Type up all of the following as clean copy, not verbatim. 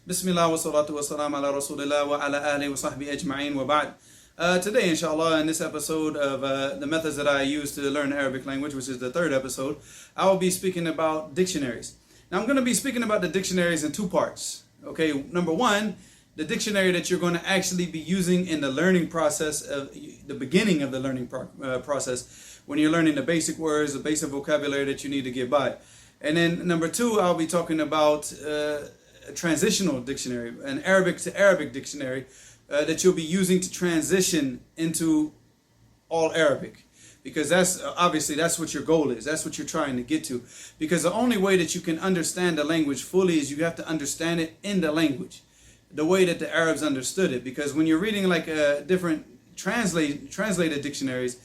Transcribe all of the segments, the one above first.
Bismillah wa salatu wa salam ala rasulillah wa ala ahli wa sahbihi ajma'in wa ba'd. Today, inshallah, in this episode of the methods that I use to learn Arabic language, which is the third episode, I will be speaking about dictionaries. Now, I'm going to be speaking about the dictionaries in two parts. Okay, number one, the dictionary that you're going to actually be using in the learning process, of the beginning of the learning process, when you're learning the basic words, the basic vocabulary that you need to get by. And then number two, I'll be talking about a transitional dictionary, an Arabic to Arabic dictionary that you'll be using to transition into all Arabic. Because that's obviously that's what your goal is. That's what you're trying to get to. Because the only way that you can understand the language fully is you have to understand it in the language, the way that the Arabs understood it. Because when you're reading like different translated dictionaries,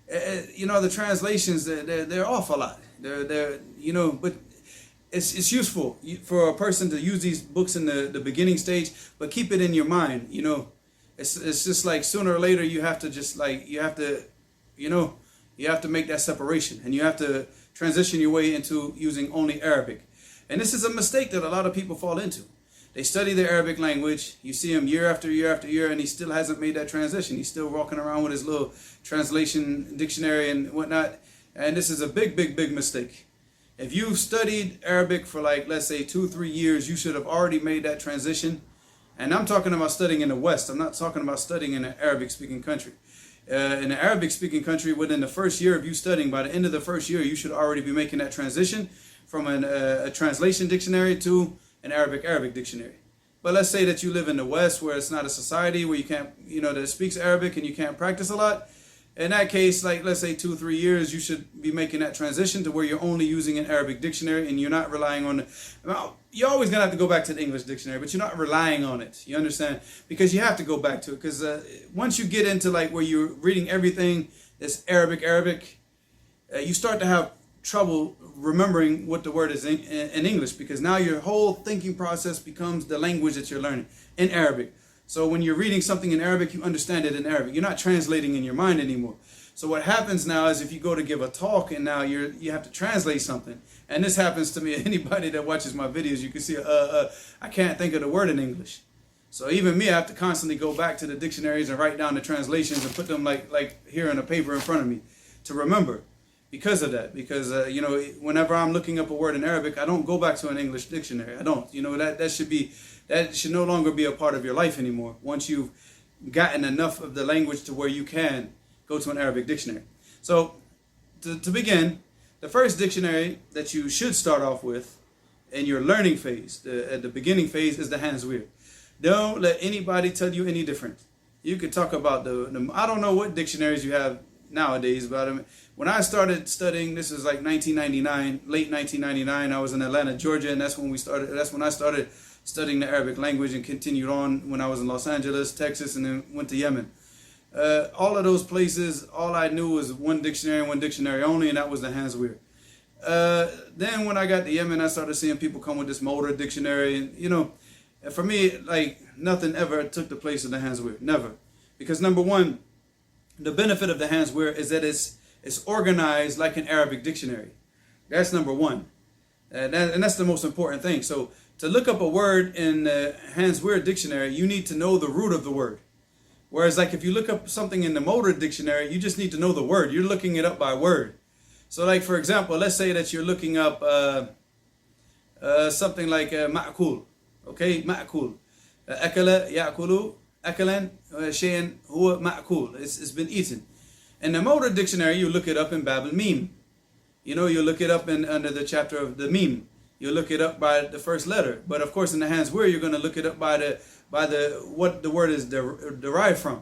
the translations they're off a lot. They're but it's useful for a person to use these books in the beginning stage, but keep it in your mind. It's just like sooner or later you have to make that separation, and you have to transition your way into using only Arabic. And this is a mistake that a lot of people fall into. They study the Arabic language. You see him year after year after year, and he still hasn't made that transition. He's still walking around with his little translation dictionary and whatnot. And this is a big mistake. If you've studied Arabic for let's say 2-3 years, you should have already made that transition. And I'm talking about studying in the West. I'm not talking about studying in an Arabic-speaking country. In an Arabic-speaking country, within the first year of you studying, by the end of the first year, you should already be making that transition from a translation dictionary to an Arabic dictionary. But let's say that you live in the West, where it's not a society where you can't, that speaks Arabic and you can't practice a lot. In that case, let's say 2-3 years, you should be making that transition to where you're only using an Arabic dictionary and you're not relying on you're always going to have to go back to the English dictionary, but you're not relying on it. You understand? Because you have to go back to it. Because once you get into where you're reading everything that's Arabic, you start to have trouble remembering what the word is in English, because now your whole thinking process becomes the language that you're learning in Arabic. So when you're reading something in Arabic, you understand it in Arabic. You're not translating in your mind anymore. So what happens now is if you go to give a talk and now you have to translate something, and this happens to me, anybody that watches my videos, you can see I can't think of the word in English. So even me, I have to constantly go back to the dictionaries and write down the translations and put them like here on a paper in front of me to remember. Because of that, because whenever I'm looking up a word in Arabic, I don't go back to an English dictionary. I don't. That should no longer be a part of your life anymore. Once you've gotten enough of the language to where you can go to an Arabic dictionary. So to begin, the first dictionary that you should start off with in your learning phase, at the beginning phase, is the Hans Wehr. Don't let anybody tell you any different. You could talk about I don't know what dictionaries you have nowadays, but when I started studying, this is like 1999, late 1999. I was in Atlanta, Georgia, and that's when I started studying the Arabic language, and continued on when I was in Los Angeles, Texas, and then went to Yemen. All of those places, all I knew was one dictionary only, and that was the Hans Wehr. Then when I got to Yemen, I started seeing people come with this motor dictionary, and for me, nothing ever took the place of the Hans Wehr, never. Because number one, the benefit of the Hans Wehr is that it's organized like an Arabic dictionary. That's number one. And that's the most important thing. So to look up a word in the Hans Wehr dictionary, you need to know the root of the word. Whereas if you look up something in the motor dictionary, you just need to know the word. You're looking it up by word. So for example, let's say that you're looking up something like ma'kul. Okay, ma'kul. Akala ya'kulu. Akalan shayan huwa ma'kul. It's been eaten. In the motor dictionary, you look it up in Bab al-Mim. You look it up under the chapter of the Mim. You look it up by the first letter. But of course, in the Hans Wehr, you're going to look it up by what the word is derived from,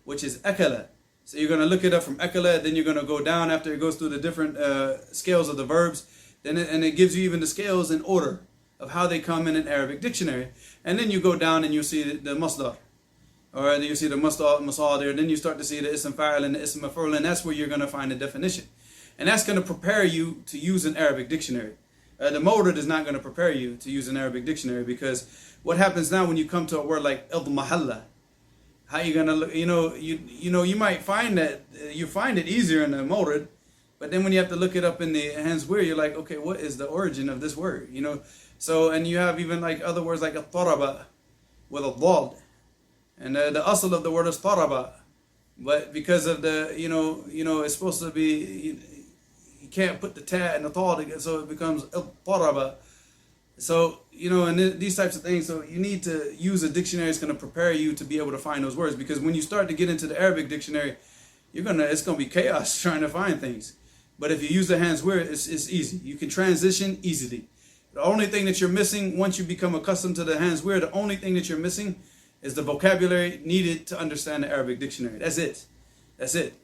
which is akala. So you're going to look it up from akala, then you're going to go down after it goes through the different scales of the verbs. And it gives you even the scales in order of how they come in an Arabic dictionary. And then you go down and you see the masdar. Or then you see the masadir, then you start to see the ism fa'il and the ism maf'ul, and that's where you're going to find the definition. And that's going to prepare you to use an Arabic dictionary. The motor is not going to prepare you to use an Arabic dictionary, because what happens now when you come to a word like al-mahalla, how you going to look, you might find that you find it easier in the motor, but then when you have to look it up in the Hans Wehr, you're like, okay, what is the origin of this word? So, and you have even like other words like a taraba with a dad. And the asl of the word is taraba. But because of the, it's supposed to be, you can't put the ta and the ta together, so it becomes taraba. So, and these types of things, so you need to use a dictionary that's going to prepare you to be able to find those words. Because when you start to get into the Arabic dictionary, it's going to be chaos trying to find things. But if you use the Hans Wehr, it's easy. You can transition easily. The only thing that you're missing, once you become accustomed to the Hans Wehr, the only thing that you're missing is the vocabulary needed to understand the Arabic dictionary. That's it. That's it.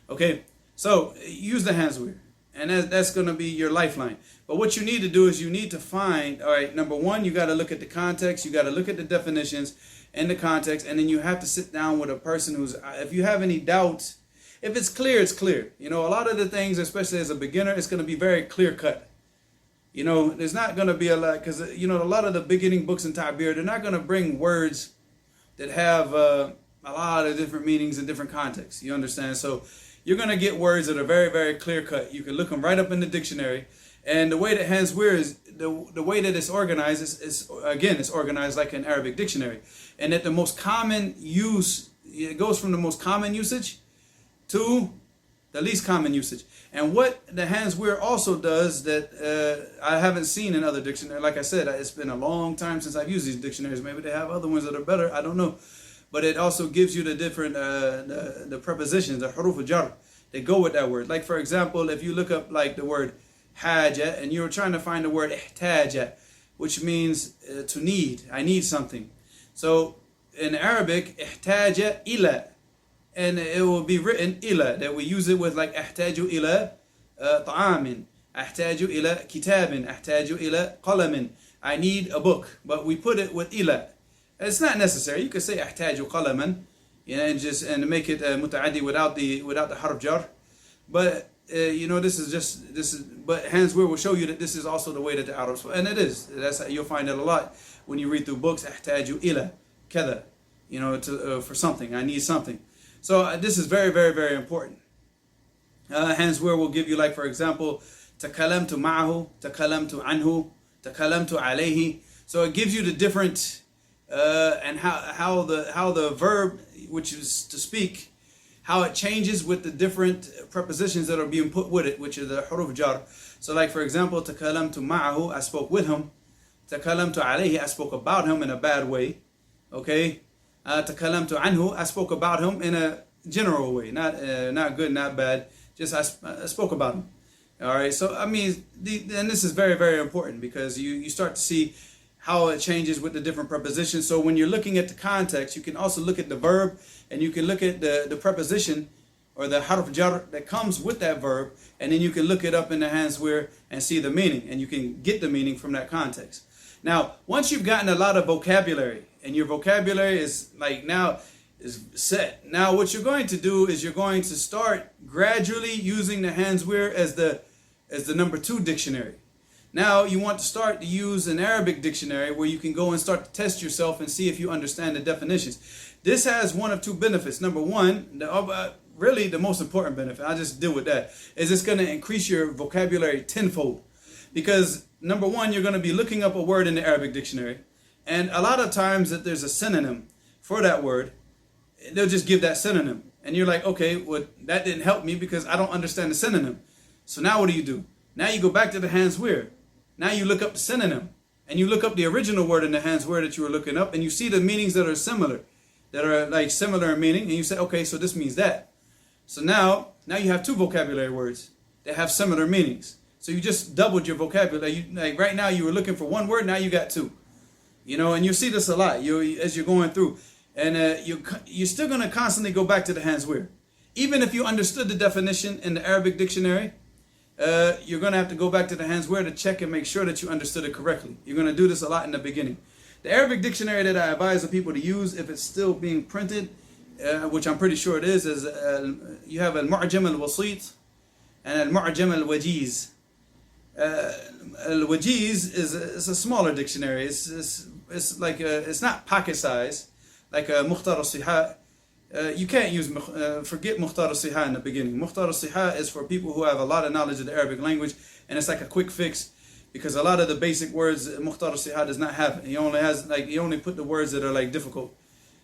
Okay, so use the Hans Wehr. And that's going to be your lifeline. But what you need to do is you need to find, all right, number one, you got to look at the context. You got to look at the definitions and the context. And then you have to sit down with a person who's, if you have any doubts, if it's clear, it's clear. A lot of the things, especially as a beginner, it's going to be very clear cut. There's not going to be a lot, because, a lot of the beginning books in Ta'bir, they're not going to bring words that have a lot of different meanings in different contexts. You understand? So you're going to get words that are very, very clear cut. You can look them right up in the dictionary. And the way that Hans Wehr is, the way that it's organized is again, it's organized like an Arabic dictionary. And that the most common use, it goes from the most common usage to the least common usage. And what the Hans Wehr also does that I haven't seen in other dictionaries, like I said, it's been a long time since I've used these dictionaries. Maybe they have other ones that are better, I don't know. But it also gives you the different, the prepositions, the huruf jar, that go with that word. Like for example, if you look up like the word haja, and you're trying to find the word ihtaja, which means to need, I need something. So in Arabic, ihtaja ila, and it will be written ila, that we use it with like ahtaju ila ta'amin, ahtaju ila kitabin, ahtaju ila qalamin, I need a book, but we put it with ila. It's not necessary. You could say ahtaju qalaman, and make it muta'addi without the harf jar. But but Hans Wehr will show you that this is also the way that the Arabs, and it is. That's how you'll find it a lot when you read through books. Ahtaju ila kada, for something. I need something. So this is very, very, very important. Hans Wehr will give you, like for example, takalamtu ma'ahu, takalamtu anhu, takalamtu alayhi. So it gives you the different and how the verb, which is to speak, how it changes with the different prepositions that are being put with it, which is the huruf jar. So like for example, takalamtu ma'ahu, I spoke with him. Takalamtu alayhi, I spoke about him in a bad way. Okay. Takalamtu anhu, I spoke about him in a general way, not good, not bad. Just I spoke about him. All right. So I mean, and this is very, very important, because you start to see how it changes with the different prepositions. So when you're looking at the context, you can also look at the verb, and you can look at the preposition or the harf jar that comes with that verb, and then you can look it up in the Hans Wehr and see the meaning, and you can get the meaning from that context. Now, once you've gotten a lot of vocabulary, and your vocabulary is like now is set, now what you're going to do is you're going to start gradually using the Hans Wehr as the number 2 dictionary. Now you want to start to use an Arabic dictionary where you can go and start to test yourself and see if you understand the definitions. This has one of two benefits. Number one, really the most important benefit, I'll just deal with that, is it's going to increase your vocabulary tenfold. Because number one, you're going to be looking up a word in the Arabic dictionary. And a lot of times that there's a synonym for that word, they'll just give that synonym. And you're like, okay, well, that didn't help me because I don't understand the synonym. So now what do? Now you go back to the Hans Wehr. Now you look up the synonym, and you look up the original word in the Hans Wehr that you were looking up, and you see the meanings that are similar, in meaning, and you say, okay, so this means that. So now you have 2 vocabulary words that have similar meanings. So you just doubled your vocabulary. Like right now you were looking for 1 word, now you got 2. And you see this a lot as you're going through, and you're still going to constantly go back to the Hans Wehr. Even if you understood the definition in the Arabic dictionary, you're going to have to go back to the Hans Wehr to check and make sure that you understood it correctly. You're going to do this a lot in the beginning. The Arabic dictionary that I advise the people to use, if it's still being printed, which I'm pretty sure it is you have al-Mu'jam al-Wasit and al-Mu'jam al-Wajiz. Al-Wajiz is a smaller dictionary. It's like it's not pocket size, like a Mukhtar al-Siha. You can't use, forget Mukhtar al-Siha in the beginning. Mukhtar al-Siha is for people who have a lot of knowledge of the Arabic language, and it's like a quick fix. because a lot of the basic words Mukhtar al-Sihah does not have. He only put the words that are like difficult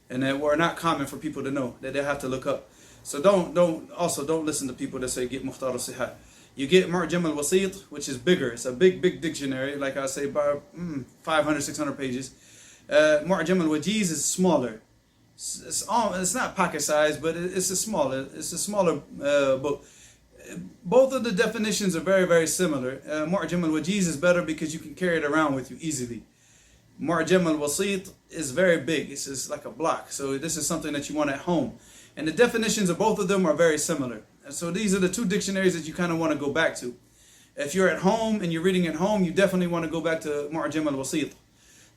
and that were not common for people to know, that they have to look up. So don't listen to people that say get Mukhtar al-Sihah. You get Mu'jam al-Wasit, which is bigger. It's a big dictionary, like I say, about 500, 600 pages. Mu'jam al-Wajiz is smaller. It's not pocket size, but it's a smaller book. Both of the definitions are very, very similar. Mu'jam al-Wajiz is better because you can carry it around with you easily. Mu'jam al-Wasit is very big. It's just like a block. So this is something that you want at home. And the definitions of both of them are very similar. So these are the two dictionaries that you kind of want to go back to. If you're at home and you're reading at home, you definitely want to go back to Mu'jam al-Wasit,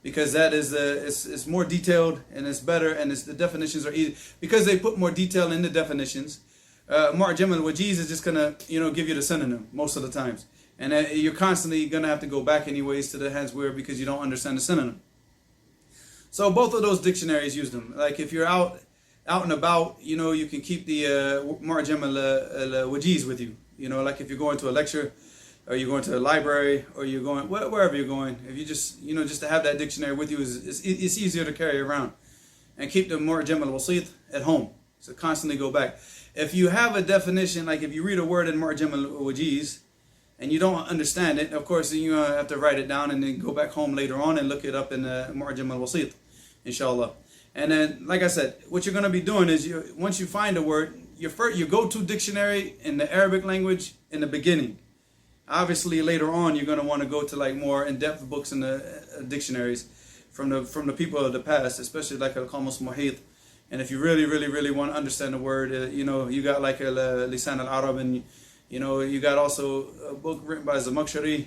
because that is it's more detailed and it's better, and the definitions are easy because they put more detail in the definitions. Mu'jam al-Wajiz is just gonna give you the synonym most of the times, and you're constantly gonna have to go back anyways to the Hans Wehr because you don't understand the synonym. So both of those dictionaries use them. Like if you're out and about, you can keep the Mu'jam al-Wajiz with you. Like if you're going to a lecture, or you're going to a library, or you're going wherever you're going. If you just to have that dictionary with you it's easier to carry around, and keep the Mu'jam al-Wasit at home. So constantly go back. If you have a definition, like if you read a word in Mu'jam al-Wajiz and you don't understand it, of course you have to write it down and then go back home later on and look it up in Mu'jam al-Wasit, inshallah. And then, like I said, what you're going to be doing is, once you find a word, your go-to dictionary in the Arabic language in the beginning. Obviously, later on, you're going to want to go to like more in-depth books in the dictionaries from the people of the past, especially like Al-Qamus Muhit. And if you really, really, really want to understand the word, you got like Lisan al-Arab, and you got also a book written by Zamakhshari,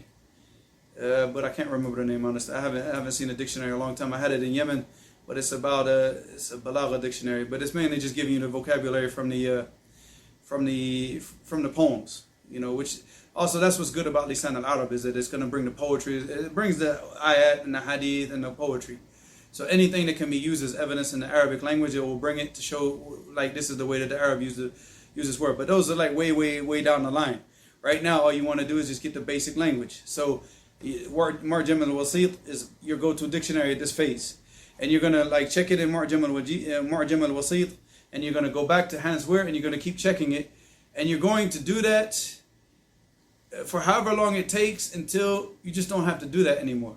but I can't remember the name, honestly. I haven't seen a dictionary in a long time. I had it in Yemen. But it's a balagha dictionary, but it's mainly just giving you the vocabulary from the poems, which also that's what's good about Lisan al-Arab, is that it's going to bring the poetry. It brings the ayat and the hadith and the poetry. So anything that can be used as evidence in the Arabic language, it will bring it to show like this is the way that the Arab uses word. But those are like way, way, way down the line. Right now, all you want to do is just get the basic language. So Mu'jam al-Wasit is your go-to dictionary at this phase. And you're going to like check it in Mu'jam al-Wasit, and you're going to go back to Hans Wehr, and you're going to keep checking it. And you're going to do that for however long it takes until you just don't have to do that anymore.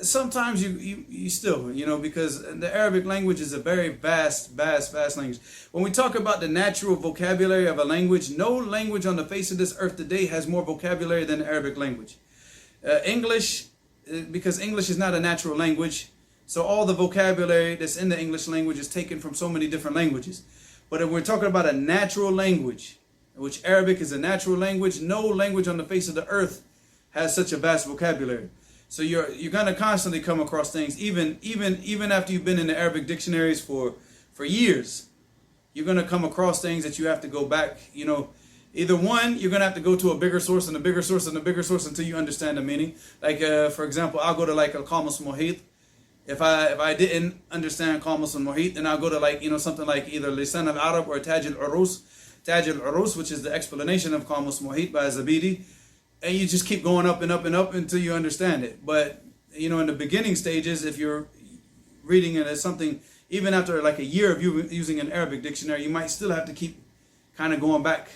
Sometimes you still, because the Arabic language is a very vast language. When we talk about the natural vocabulary of a language, no language on the face of this earth today has more vocabulary than the Arabic language. English, because English is not a natural language, so all the vocabulary that's in the English language is taken from so many different languages. But if we're talking about a natural language, which Arabic is a natural language, no language on the face of the earth has such a vast vocabulary. So you're going to constantly come across things, even after you've been in the Arabic dictionaries for years. You're going to come across things that you have to go back, Either one, you're going to have to go to a bigger source and a bigger source and a bigger source until you understand the meaning. Like, for example, I'll go to like Al-Qamus Muhit. If I didn't understand Qamus al-Muhit, then I'll go to like, something like either Lisan al-Arab or Taj al-Urus. Taj al-Urus, which is the explanation of Qamus Muhit by Zabidi. And you just keep going up and up and up until you understand it. But, in the beginning stages, if you're reading it as something, even after like a year of you using an Arabic dictionary, you might still have to keep kind of going back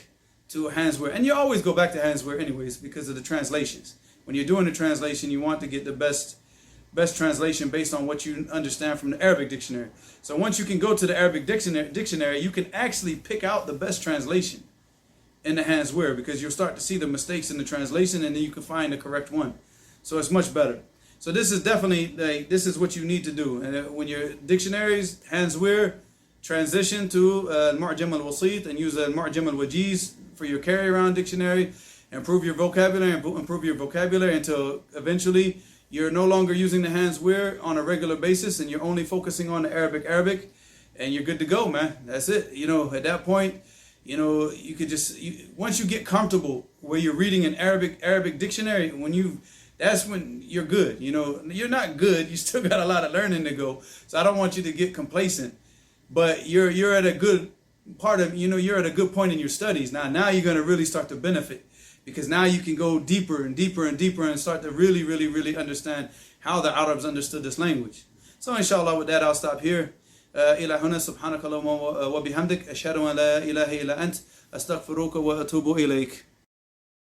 to Hans Wehr. And you always go back to Hans Wehr anyways because of the translations. When you're doing the translation, you want to get the best translation based on what you understand from the Arabic dictionary. So once you can go to the Arabic dictionary, you can actually pick out the best translation in the Hans Wehr, because you'll start to see the mistakes in the translation, and then you can find the correct one. So it's much better. So this is definitely, this is what you need to do. And when your dictionaries, Hans Wehr, transition to Mu'jam al-Wasit and use Mu'jam al-Wajiz for your carry-around dictionary. Improve your vocabulary until eventually you're no longer using the Hans Wehr on a regular basis, and you're only focusing on the Arabic, and you're good to go, man. That's it. At that point, you could just, once you get comfortable where you're reading an Arabic dictionary, that's when you're good. You're not good. You still got a lot of learning to go. So I don't want you to get complacent, but you're at a good part of, you're at a good point in your studies. Now you're going to really start to benefit, because now you can go deeper and deeper and deeper and start to really, really, really understand how the Arabs understood this language. So inshallah, with that, I'll stop here. إلى هنا سبحانك اللهم وبحمدك أشهد أن لا إله إلا أنت أستغفرك وأتوب إليك.